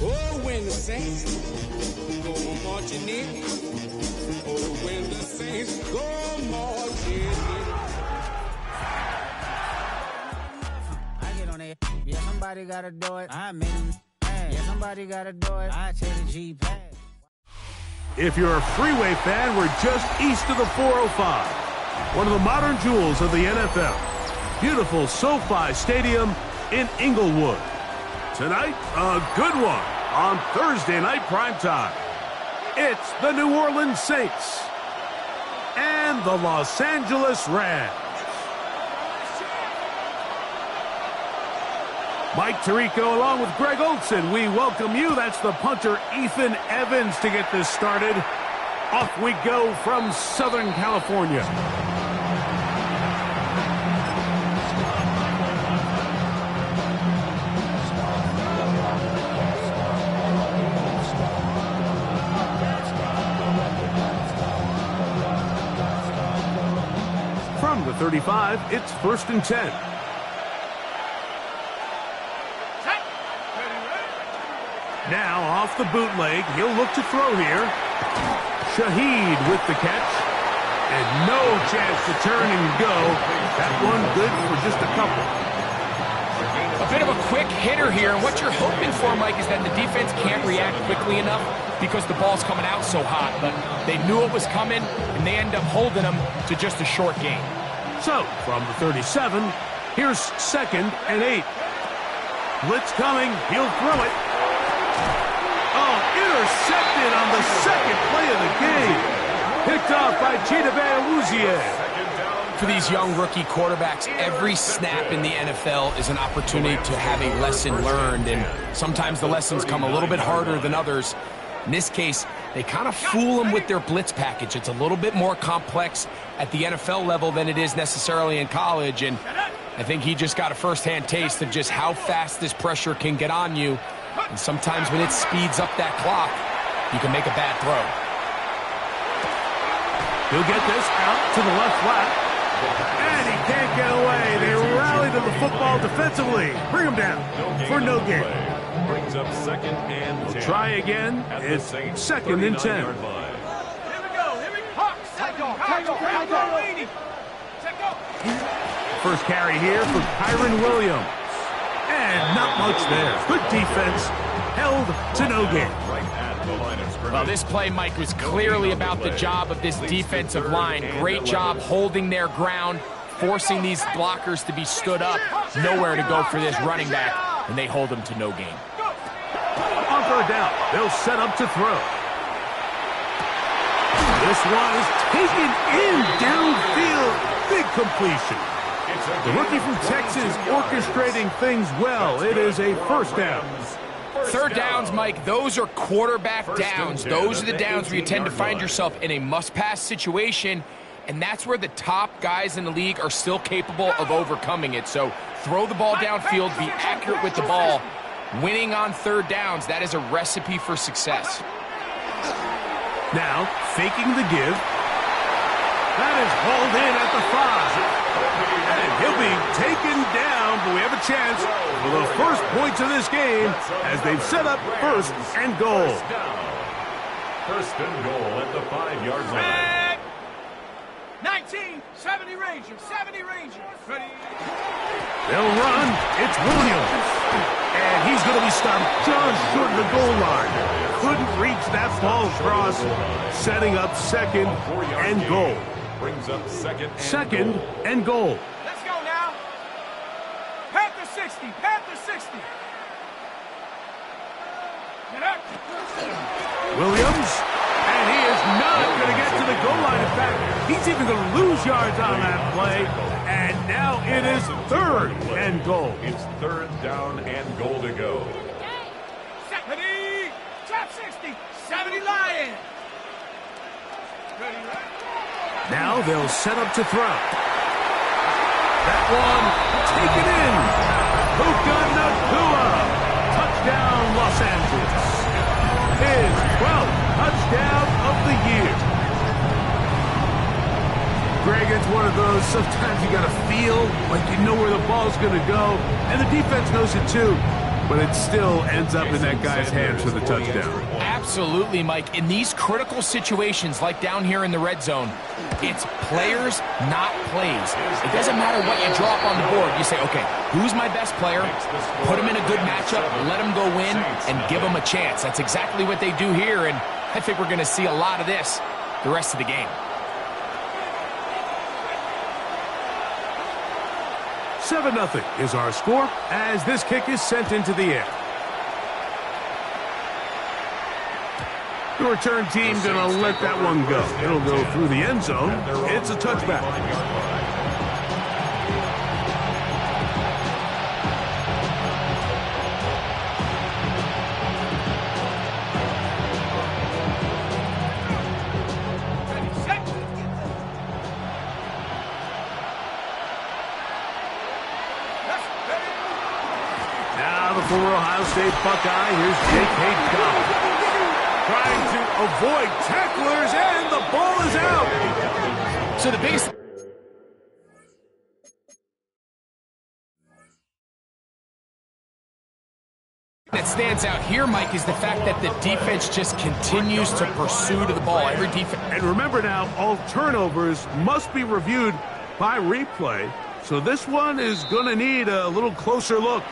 Oh, when the Saints go marching in. Oh, when the Saints go marching in. I get on it. Yeah, somebody gotta do it. I mean, yeah, somebody gotta do it. I take the G-Pad. If you're a Freeway fan, we're just east of the 405. One of the modern jewels of the NFL. Beautiful SoFi Stadium in Inglewood. Tonight, a good one on Thursday night primetime. It's the New Orleans Saints and the Los Angeles Rams. Mike Tirico along with Greg Olson. We welcome you. That's the punter Ethan Evans to get this started. Off we go from Southern California. From the 35, it's 1st and 10. Now, off the bootleg, he'll look to throw here. Shaheed with the catch. And no chance to turn and go. That one good for just a couple. A bit of a quick hitter here. What you're hoping for, Mike, is that the defense can't react quickly enough because the ball's coming out so hot. But they knew it was coming, and they end up holding them to just a short gain. So, from the 37, here's 2nd and 8. Blitz coming. He'll throw it. Oh, intercepted on the second play of the game. Picked off by Chidobe Awuzie. For these young rookie quarterbacks, every snap in the NFL is an opportunity to have a lesson learned, and sometimes the lessons come a little bit harder than others. In this case, they kind of fool them with their blitz package. It's a little bit more complex at the NFL level than it is necessarily in college, and I think he just got a first-hand taste of just how fast this pressure can get on you. And sometimes when it speeds up that clock, you can make a bad throw. He'll get this out to the left flat. And he can't get away. They rally to the football defensively. Bring him down for no gain. Brings up 2nd and 10. We'll try again. It's 2nd and 10. Here we go. Hawks. Take off. First carry here for Kyron Williams. And not much there. Good defense. Held to no gain. Well, this play, Mike, was clearly about the job of this defensive line. Great job holding their ground, forcing these blockers to be stood up. Nowhere to go for this running back, and they hold him to no gain. On 3rd down, they'll set up to throw. This one is taken in downfield. Big completion. The rookie from Texas orchestrating things well. It is a 1st down. 3rd downs, Mike, those are quarterback downs. Those are the downs where you tend to find yourself in a must-pass situation, and that's where the top guys in the league are still capable of overcoming it. So throw the ball downfield, be accurate with the ball. Winning on 3rd downs, that is a recipe for success. Now, faking the give. That is hauled in at the 5. And he'll be taken down, but we have a chance for the first points of this game as they've set up 1st and goal. 1st and goal at the 5-yard line. 19, 70 Rangers, 70 Rangers. Ready? They'll run. It's Williams. And he's going to be stopped just short of the goal line. Couldn't reach that ball across, setting up 2nd and goal. Brings up 2nd and goal. Let's go now. Panther 60, Panther 60. Get up. Williams, and he is not going to get to the goal line. In fact, he's even going to lose yards on that play. And now it is 3rd and goal. It's 3rd down and goal to go. 70, top 60, 70 Lions. Ready, right? Now they'll set up to throw. That one taken in. Puka Nacua. Touchdown, Los Angeles. His 12th touchdown of the year. Greg, it's one of those, sometimes you got to feel like you know where the ball's going to go, and the defense knows it too. but it still ends up in that guy's hands for the touchdown. Absolutely, Mike. In these critical situations, like down here in the red zone, it's players, not plays. It doesn't matter what you drop on the board. You say, okay, who's my best player? Put him in a good matchup, let him go win, and give him a chance. That's exactly what they do here, and I think we're going to see a lot of this the rest of the game. 7-0 is our score as this kick is sent into the air. The return team going to let that one go. It'll go through the end zone. It's a touchback. Now the former Ohio State Buckeye, here's J.K. Dobbins. Trying to avoid tacklers, and the ball is out. So the base that stands out here, Mike, is the fact that the defense just continues to pursue to the ball. Every defense. And remember now, all turnovers must be reviewed by replay. So this one is going to need a little closer look.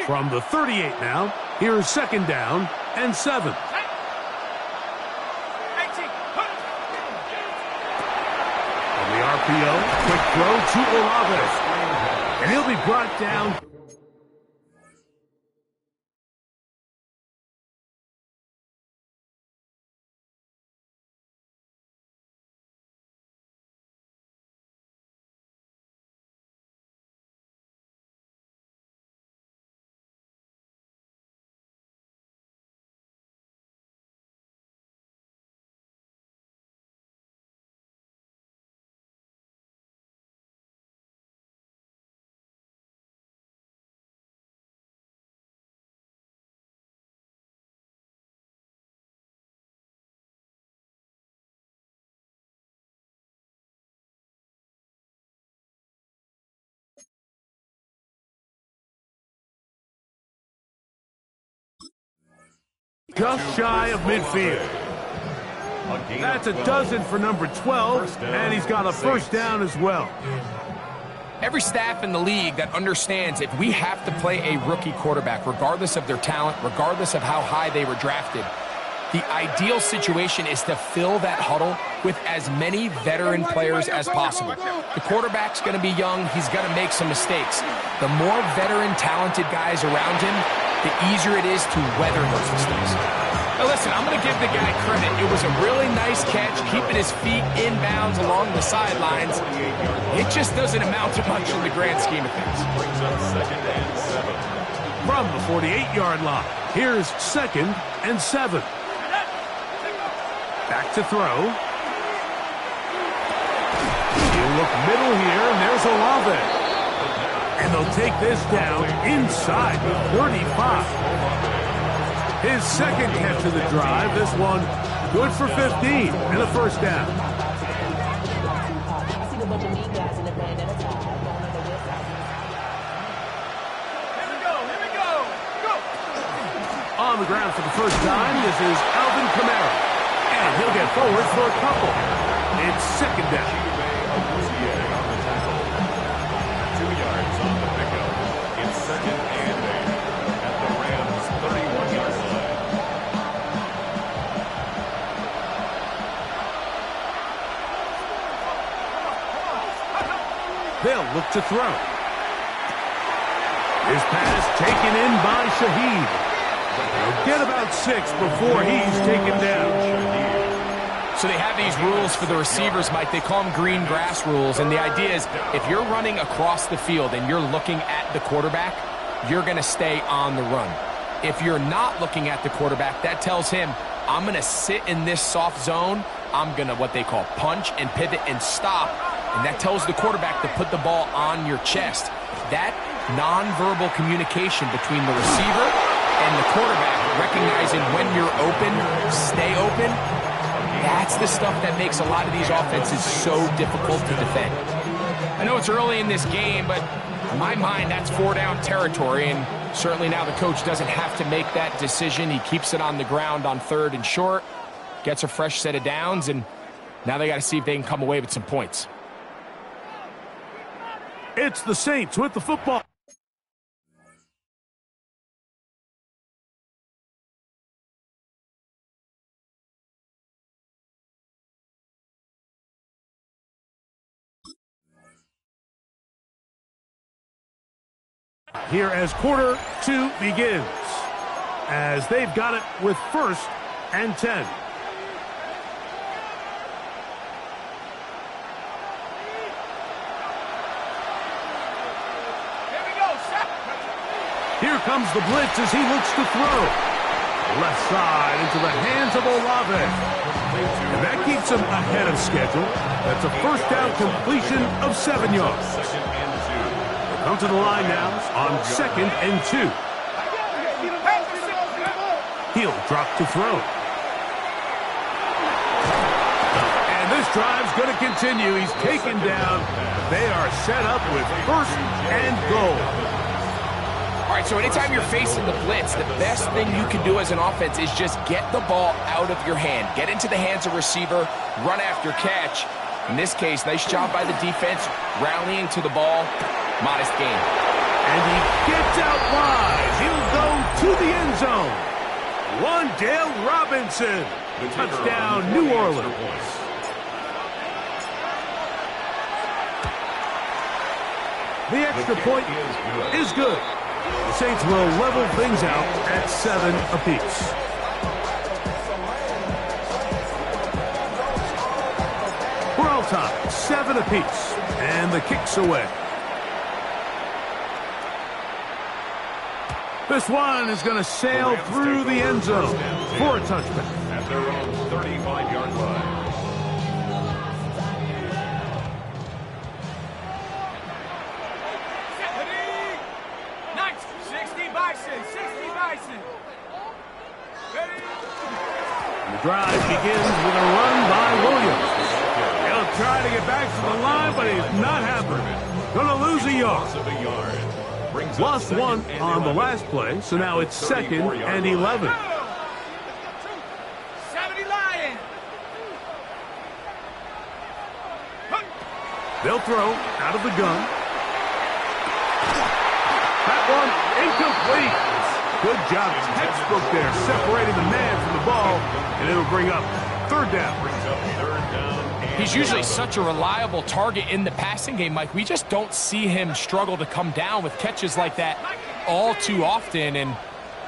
From the 38 now, here's 2nd down and 7. On the RPO, quick throw to Olave. And he'll be brought down. Just shy of midfield. That's a dozen for number 12, and he's got a 1st down as well. Every staff in the league that understands if we have to play a rookie quarterback, regardless of their talent, regardless of how high they were drafted, the ideal situation is to fill that huddle with as many veteran players as possible. The quarterback's going to be young. He's going to make some mistakes. The more veteran, talented guys around him, the easier it is to weather those mistakes. Now listen, I'm going to give the guy credit. It was a really nice catch, keeping his feet in bounds along the sidelines. It just doesn't amount to much in the grand scheme of things. From the 48-yard line, here's 2nd and 7. Back to throw. He'll look middle here, and there's Olave. And they'll take this down inside the 35. His 2nd catch of the drive. This one good for 15 and a 1st down. On the ground for the 1st time, this is Alvin Kamara. And he'll get forward for a couple. It's 2nd down. 2 yards on the pickup. It's 2nd and 8 at the Rams' 31-yard line. They'll look to throw. His pass taken in by Shaheed. They'll get about 6 before he's taken down. So they have these rules for the receivers, Mike. They call them green grass rules. And the idea is if you're running across the field and you're looking at the quarterback, you're going to stay on the run. If you're not looking at the quarterback, that tells him, I'm going to sit in this soft zone. I'm going to what they call punch and pivot and stop. And that tells the quarterback to put the ball on your chest. That nonverbal communication between the receiver and the quarterback, recognizing when you're open, stay open. That's the stuff that makes a lot of these offenses so difficult to defend. I know it's early in this game, but in my mind, that's 4-down territory, and certainly now the coach doesn't have to make that decision. He keeps it on the ground on 3rd and short, gets a fresh set of downs, and now they got to see if they can come away with some points. It's the Saints with the football. Here as quarter 2 begins, as they've got it with 1st and 10. Here comes the blitz as he looks to throw. Left side into the hands of Olave. And that keeps him ahead of schedule. That's a 1st down completion of 7 yards. They'll come to the line now on 2nd and 2. He'll drop to throw. And this drive's going to continue. He's taken down. They are set up with 1st and goal. All right, so anytime you're facing the blitz, the best thing you can do as an offense is just get the ball out of your hand. Get into the hands of receiver, run after catch. In this case, nice job by the defense, rallying to the ball. Modest gain. And he gets out wide. He'll go to the end zone. Wan'Dale Robinson. Touchdown, New Orleans. The extra point is good. The Saints will level things out at 7 apiece. We're all tied, 7 apiece, and the kick's away. This one is going to sail through the end zone for a touchback. At their own 35-yard line. The drive begins with a run by Williams. He'll try to get back to the line, but he's not happy. Going to lose a yard. Lost 1 on the last play, so now it's 2nd and 11. They'll throw out of the gun. That one incomplete. Good job, textbook there, separating the man from the ball, and it'll bring up 3rd down. He's usually such a reliable target in the passing game, Mike. We just don't see him struggle to come down with catches like that all too often. And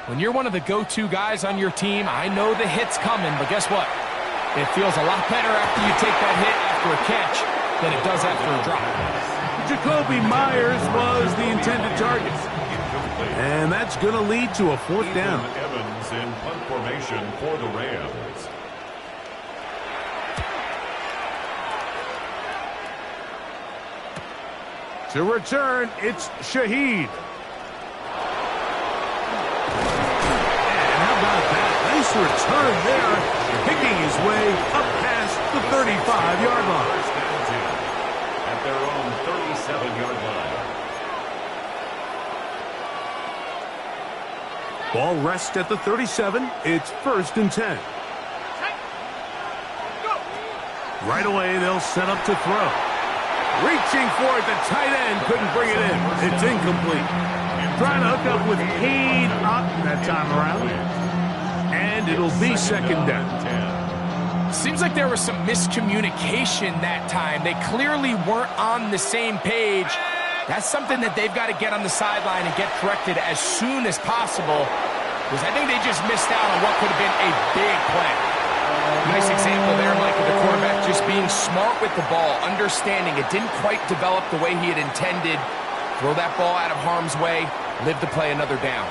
when you're one of the go-to guys on your team, I know the hit's coming, but guess what? It feels a lot better after you take that hit after a catch than it does after a drop. Jacoby Myers was the intended target. And that's going to lead to a 4th down. Evans in punt formation for the Rams. To return, it's Shaheed. And how about that? Nice return there, picking his way up past the 35-yard line. At their own 37-yard line. Ball rests at the 37. It's 1st and 10. Right away, they'll set up to throw. Reaching for it, the tight end couldn't bring it in. It's incomplete. Trying to hook up with Cade Otton that time around. And it'll be 2nd down. Seems like there was some miscommunication that time. They clearly weren't on the same page. That's something that they've got to get on the sideline and get corrected as soon as possible, because I think they just missed out on what could have been a big play. Nice example there, Mike, of the quarterback just being smart with the ball, understanding it didn't quite develop the way he had intended. Throw that ball out of harm's way, live to play another down.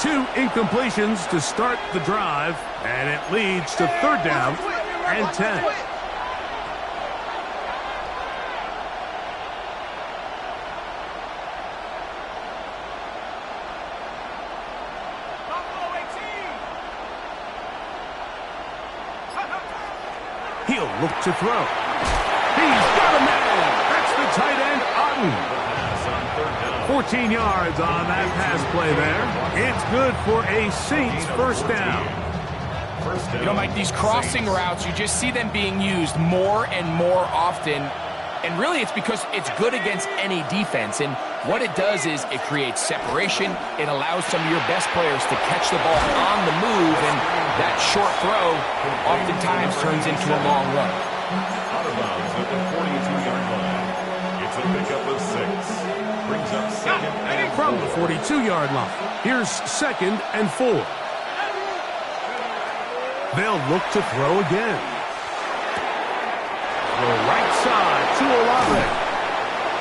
2 incompletions to start the drive, and it leads to 3rd down and 10. They'll look to throw. He's got a man. That's the tight end, Otten. 14 yards on that pass play there. It's good for a Saints first down. You know, Mike, these crossing routes, you just see them being used more and more often. And really, it's because it's good against any defense. And what it does is it creates separation. It allows some of your best players to catch the ball on the move. And that short throw oftentimes turns into a long run. Out of bounds at the 42-yard line. It's a pickup of 6. Brings up second and From the 42-yard line, here's 2nd and 4. They'll look to throw again. The right side to Olave.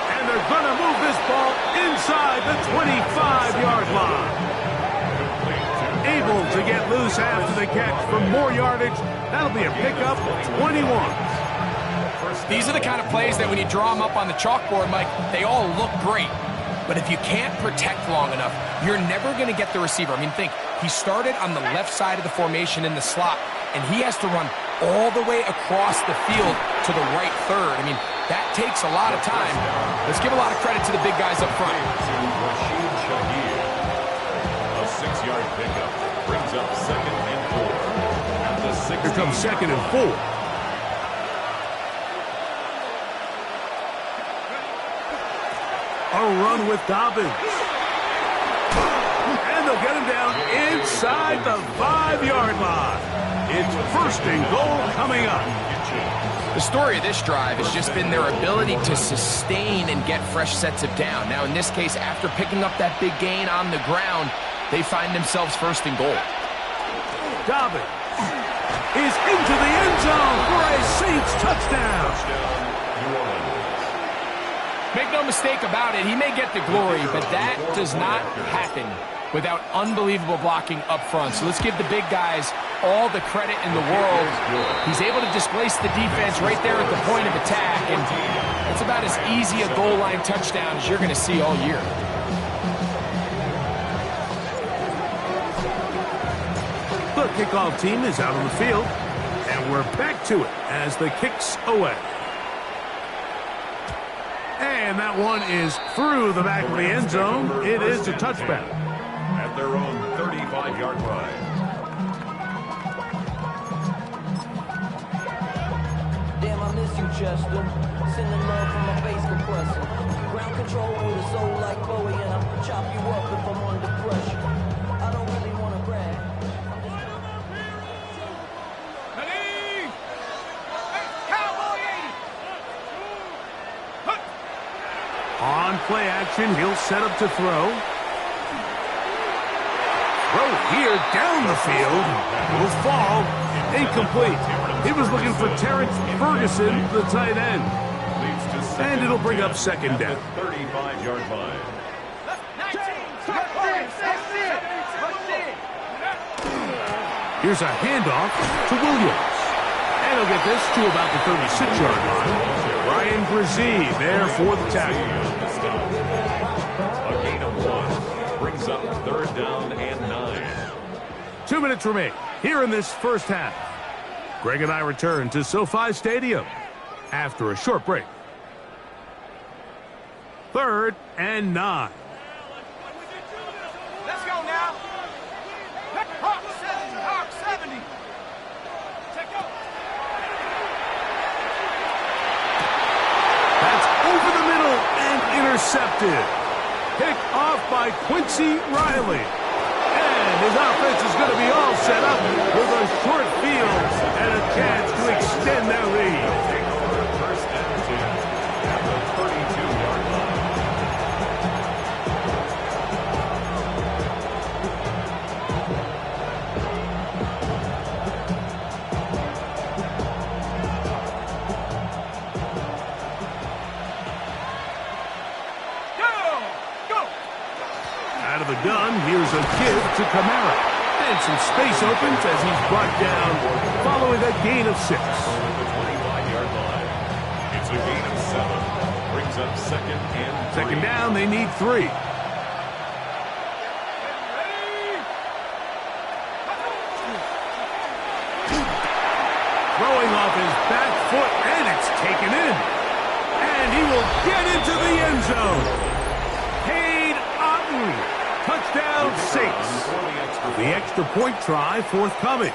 And they're going to move this ball inside the 25-yard line. Able to get loose after the catch for more yardage. That'll be a pickup of 21. These are the kind of plays that when you draw them up on the chalkboard, Mike, they all look great. But if you can't protect long enough, you're never going to get the receiver. I mean, think, he started on the left side of the formation in the slot, and he has to run all the way across the field to the right third. I mean, that takes a lot of time. Let's give a lot of credit to the big guys up front. a 6-yard pickup. Brings up 2nd and 4. At the 16. Here comes 2nd and 4. A run with Dobbins. And they'll get him down inside the 5-yard line. It's 1st and goal coming up. The story of this drive has just been their ability to sustain and get fresh sets of down. Now, in this case, after picking up that big gain on the ground, they find themselves 1st and goal. Dobbins is into the end zone for a Saints touchdown. Make no mistake about it, he may get the glory, but that does not happen without unbelievable blocking up front. So let's give the big guys all the credit in the world. He's able to displace the defense right there at the point of attack, and it's about as easy a goal line touchdown as you're going to see all year. The kickoff team is out on the field, and we're back to it as the kick's away. And that one is through the back of the end zone. It is a touchback. At their own 35-yard line. Damn, I miss you, Chester. Sending love from my face compressor. Ground control with a soul like Bowie, and I'll chop you up if I'm under pressure. I don't really want to brag. On play action, he'll set up to throw. Throw here down the field. Will fall. Incomplete. He was looking for Terrence Ferguson, the tight end. And it'll bring up 2nd down. 35-yard line. Here's a handoff to Williams. And he'll get this to about the 36-yard line. Ryan Brzee there for the tackle. A gain of 1. Brings up 3rd down and 9. 2 minutes remain here in this first half. Greg and I return to SoFi Stadium after a short break. 3rd and 9. Let's go now. Hawk 70. Hawk 70. Check out. That's over the middle and intercepted. Pick off by Quincy Riley. And his offense is going to be all set up with a short field and a chance to extend their lead. 1st and 10 at the 32-yard line. Out of the gun, here's a give to Kamara. And some space opens as he's brought down following a gain of 6. The 25-yard line. It's a gain of 7. Brings up 2nd and 3. 2nd down, they need 3. Throwing off his back foot, and it's taken in. And he will get into the end zone. Cade Otton, touchdown Saints. The extra point try forthcoming.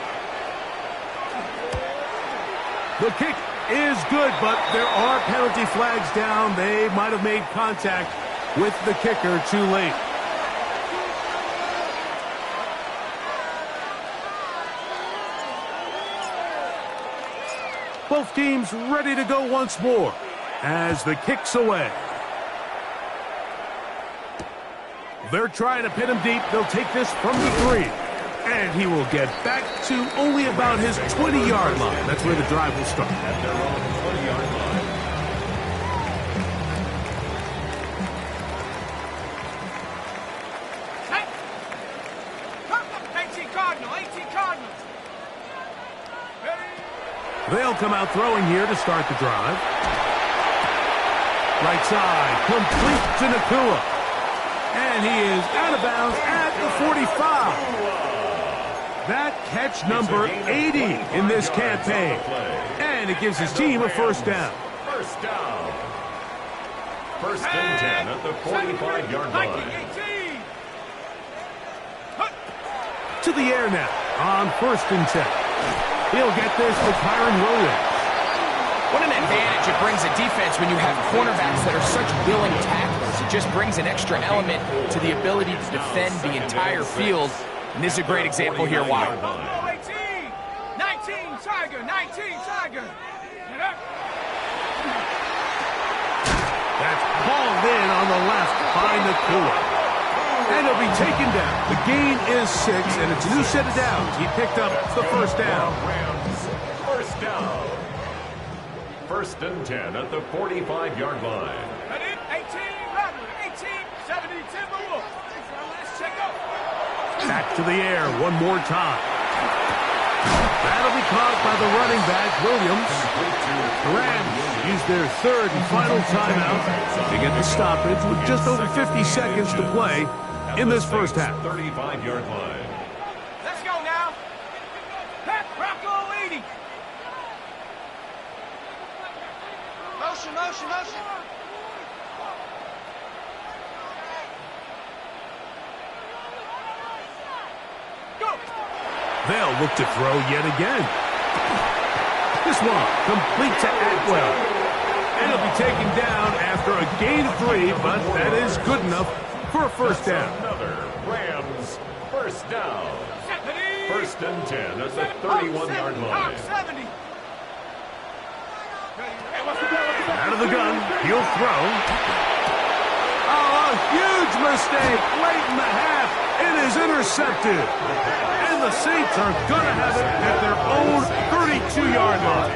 The kick is good, but there are penalty flags down. They might have made contact with the kicker too late. Both teams ready to go once more as the kick's away. They're trying to pin him deep. They'll take this from the 3. And he will get back to only about his 20-yard line. That's where the drive will start. At their own 20-yard line. Hey! 18 Cardinals! They'll come out throwing here to start the drive. Right side, complete to Nakua. And he is out of bounds at the 45. That catch number 80 in this campaign. And it gives his team a first down. First down. First and 10 at the 45-yard line. To the air now on first and 10. He'll get this to Kyron Williams. What an advantage it brings a defense when you have cornerbacks that are such willing tacklers. It just brings an extra element to the ability to defend the entire field. And this is a great example here. Why? 19 Tiger! That's hauled in on the left by Nakua. And he'll be taken down. The gain is 6, and it's a new set of downs. He picked up the first down. Rams, first down. First and 10 at the 45-yard line. 18, 70, Timberwolves. Let's check out. Back to the air one more time. That'll be caught by the running back, Williams. The Rams use their third and final timeout to get the stoppage with just over 50 seconds to play in this first half. 35-yard line. Let's go now. Pat Rocco 80. Motion. Go. They'll look to throw yet again. This one complete to Atwell. And he'll be taken down after a gain of 3, but that is good enough for a first down. Another Rams first down. First and 10 at the 31-yard line. Out of the gun, he'll throw. Oh, a huge mistake late in the half. It is intercepted. And the Saints are going to have it at their own 32-yard line.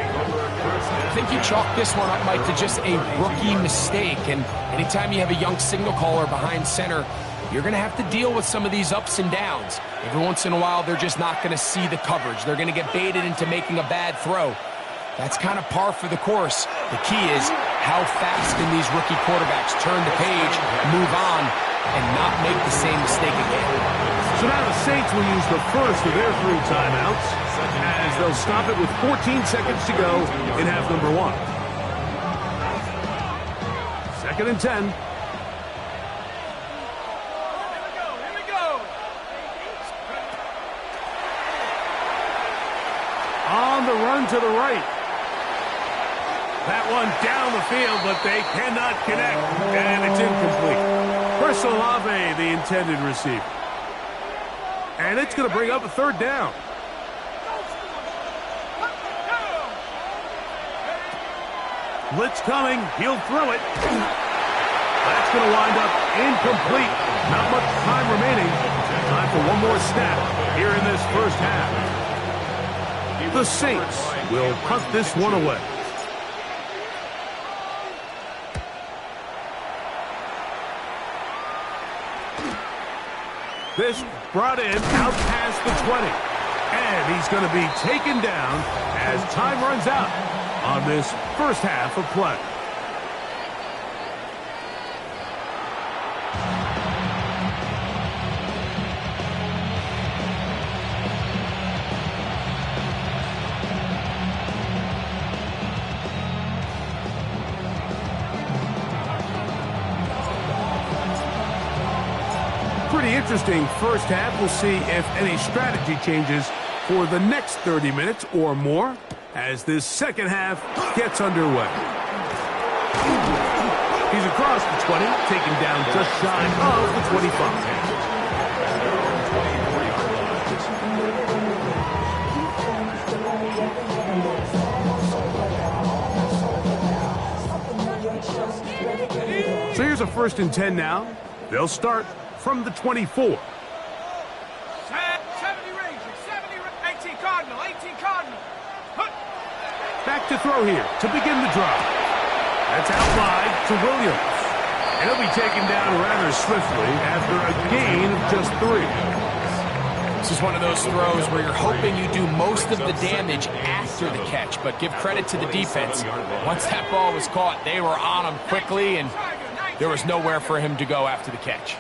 I think you chalk this one up, Mike, to just a rookie mistake. And anytime you have a young signal caller behind center, you're going to have to deal with some of these ups and downs. Every once in a while, they're just not going to see the coverage. They're going to get baited into making a bad throw. That's kind of par for the course. The key is how fast can these rookie quarterbacks turn the page, move on, and not make the same mistake again. So now the Saints will use the first of their 3 timeouts as they'll stop it with 14 seconds to go in half number 1. Second and 10. Here we go. On the run to the right. That one down the field, but they cannot connect, and it's incomplete. Chris Olave, the intended receiver. And it's going to bring up a third down. Blitz coming. He'll throw it. That's going to wind up incomplete. Not much time remaining. Time for one more snap here in this first half. The Saints will punt this one away. This brought in out past the 20. And he's going to be taken down as time runs out on this first half of play. interesting first half. We'll see if any strategy changes for the next 30 minutes or more as this second half gets underway. He's across the 20, taken down just shy of the 25. So here's a 1st and 10 now. They'll start from the 24. 70 Rangers, 18 Cardinal, 18 Cardinal. Back to throw here to begin the drive. That's out wide to Williams. And he'll be taken down rather swiftly after a gain of just 3. This is one of those throws where you're hoping you do most of the damage after the catch, but give credit to the defense. Once that ball was caught, they were on him quickly, and there was nowhere for him to go after the catch.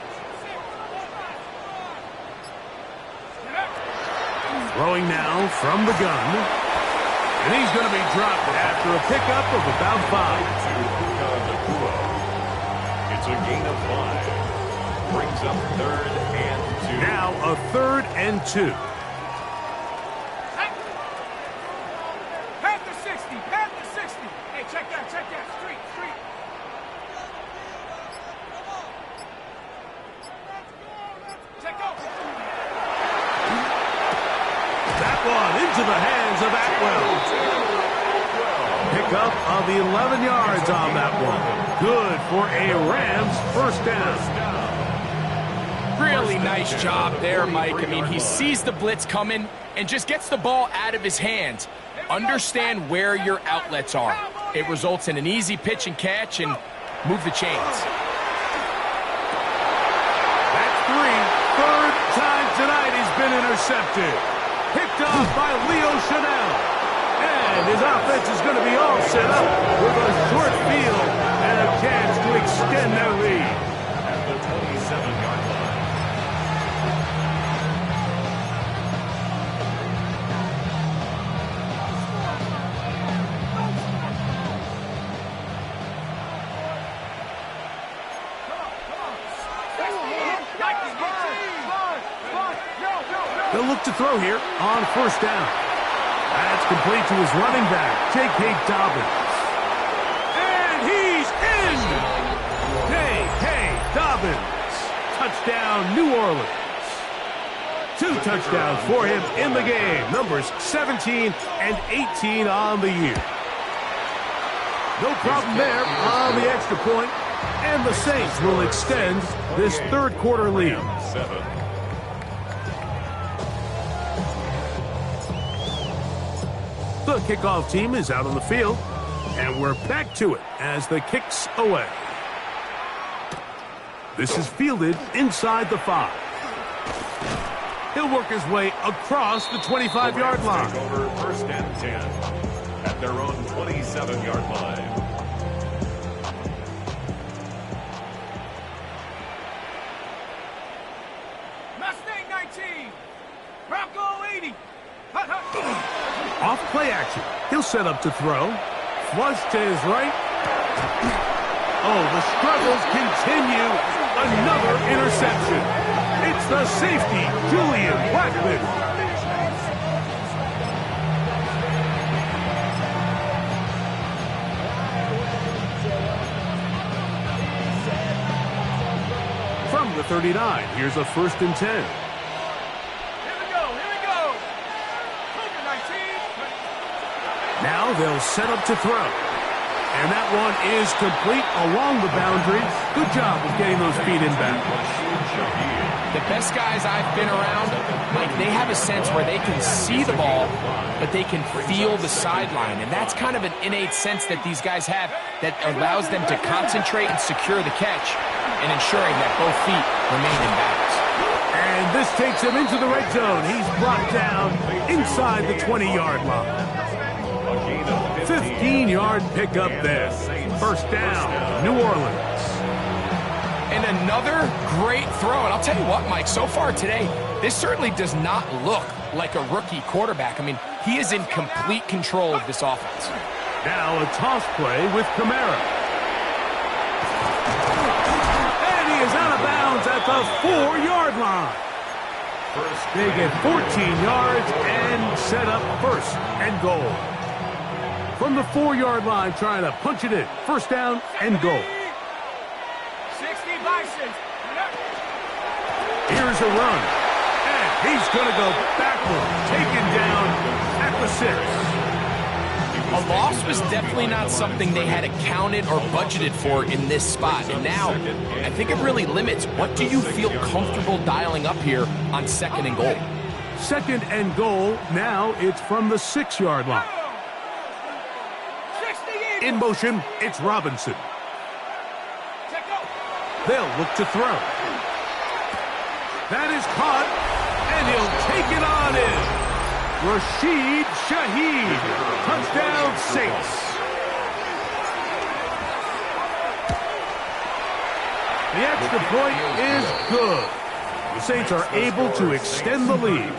Throwing now from the gun. And he's going to be dropped after a pickup of about 5. It's a gain of 5. Brings up 3rd and 2. Now a 3rd and 2. Panther 60, Panther 60. Hey, check that, street. Check off. That one into the hands of Atwell. Pickup of 11 yards on that one. Good for a Rams 1st down. Really nice job there, Mike. I mean, he sees the blitz coming and just gets the ball out of his hands. Understand where your outlets are. It results in an easy pitch and catch and move the chains. That's 3. 3rd time tonight he's been intercepted. Picked off by Leo Chanel. And his offense is going to be all set up with a short field and a chance to extend their lead. At the 27-yard line. They'll look to throw here on 1st down. That's complete to his running back, J.K. Dobbins. And he's in! J.K. Dobbins. Touchdown, New Orleans. 2 touchdowns for him in the game. Numbers 17 and 18 on the year. No problem there on the extra point. And the Saints will extend this 3rd quarter lead. 7. The kickoff team is out on the field, and we're back to it as the kick's away. This is fielded inside the 5. He'll work his way across the 25-yard line. Take over 1st and 10 at their own 27-yard line. Mustang 19, Bronco 80. Off play action. He'll set up to throw. Flush to his right. Oh, the struggles continue. Another interception. It's the safety, Julian Blackman. From the 39, here's a 1st and 10. Now they'll set up to throw. And that one is complete along the boundary. Good job of getting those feet in back. The best guys I've been around, like, they have a sense where they can see the ball, but they can feel the sideline. And that's kind of an innate sense that these guys have that allows them to concentrate and secure the catch and ensuring that both feet remain in bounds. And this takes him into the red zone. He's brought down inside the 20-yard line. 15-yard pickup there. 1st down, New Orleans. And another great throw. And I'll tell you what, Mike, so far today, this certainly does not look like a rookie quarterback. I mean, he is in complete control of this offense. Now a toss play with Kamara. And he is out of bounds at the 4-yard line. They get 14 yards and set up first and goal. From the 4-yard line, trying to punch it in. First down and goal. 60 Bisons. Here's a run. And he's going to go backward. Taken down at the 6. A loss was definitely not something they had accounted or budgeted for in this spot. And now, I think it really limits. What do you feel comfortable dialing up here on second and goal? Second and goal. Now it's from the 6-yard line. In motion, it's Robinson. They'll look to throw. That is caught, and he'll take it on in. Rashid Shaheed. Touchdown, Saints. The extra point is good. The Saints are able to extend the lead.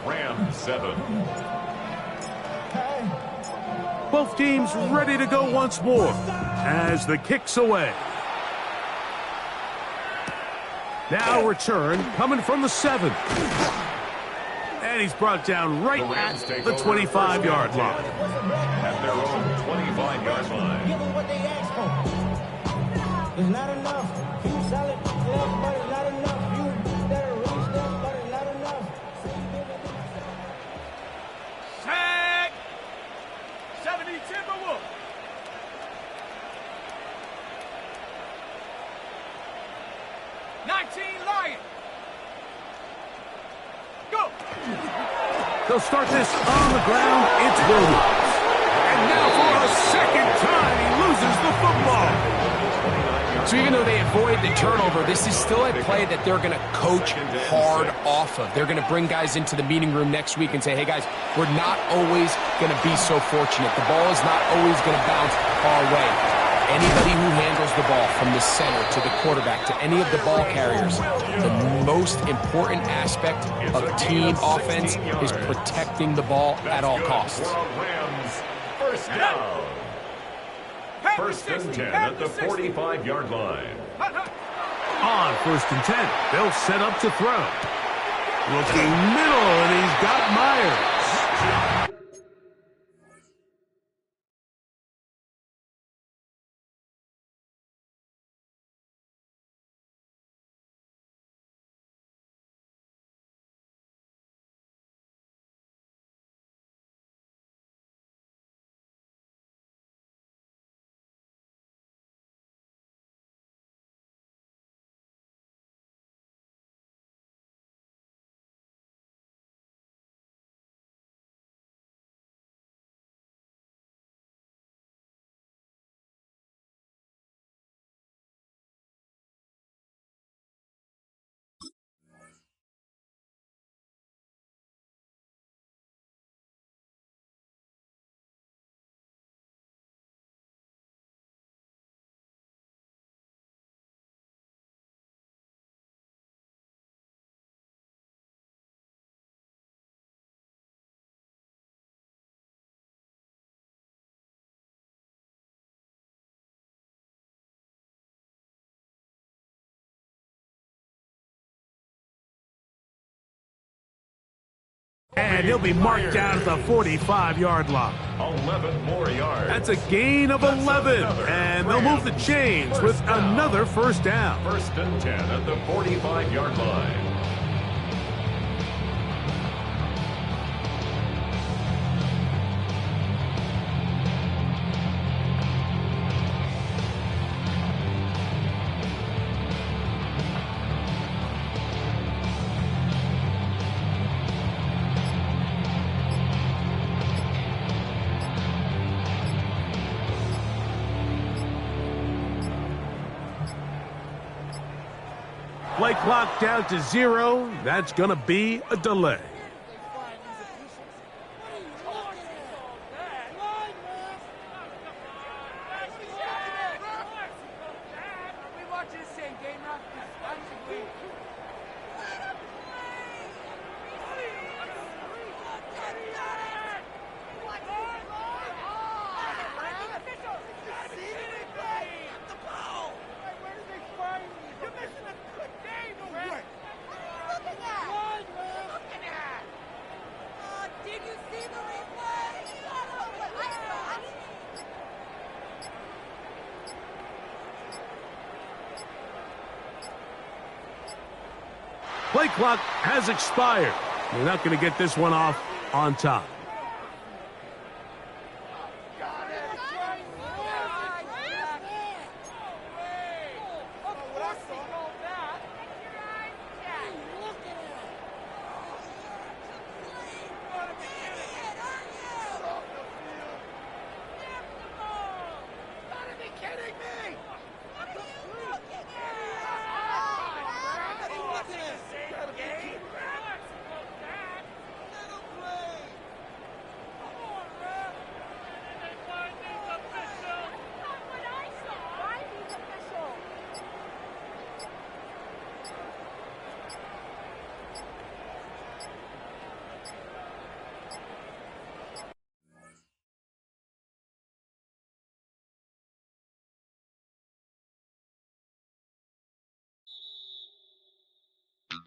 Rams 7. Both teams ready to go once more as the kick's away. Now return coming from the 7. And he's brought down right at the 25-yard line. At their own 25-yard line. Give them what they asked for. It's not enough. You solid, but it's not enough. You better reach them, but it's not enough. Sack. 70 Timberwolves. Lions. Go. They'll start this on the ground. It's Williams. And now for a second time, he loses the football. So even though they avoid the turnover, this is still a play that they're going to coach hard off of. They're going to bring guys into the meeting room next week and say, hey, guys, we're not always going to be so fortunate. The ball is not always going to bounce our way. Anybody who handles the ball from the center to the quarterback to any of the ball carriers, the most important aspect of team offense is protecting the ball at all costs. First down. First and 10 at the 45-yard line. On first and 10, they'll set up to throw. Looking middle, and he's got Myers. And he'll be marked down at the 45-yard line. 11 more yards. That's a gain of 11. And they'll move the chains with another first down. First and 10 at the 45-yard line. Play clock down to 0. That's going to be a delay. Play clock has expired. They're not going to get this one off on time.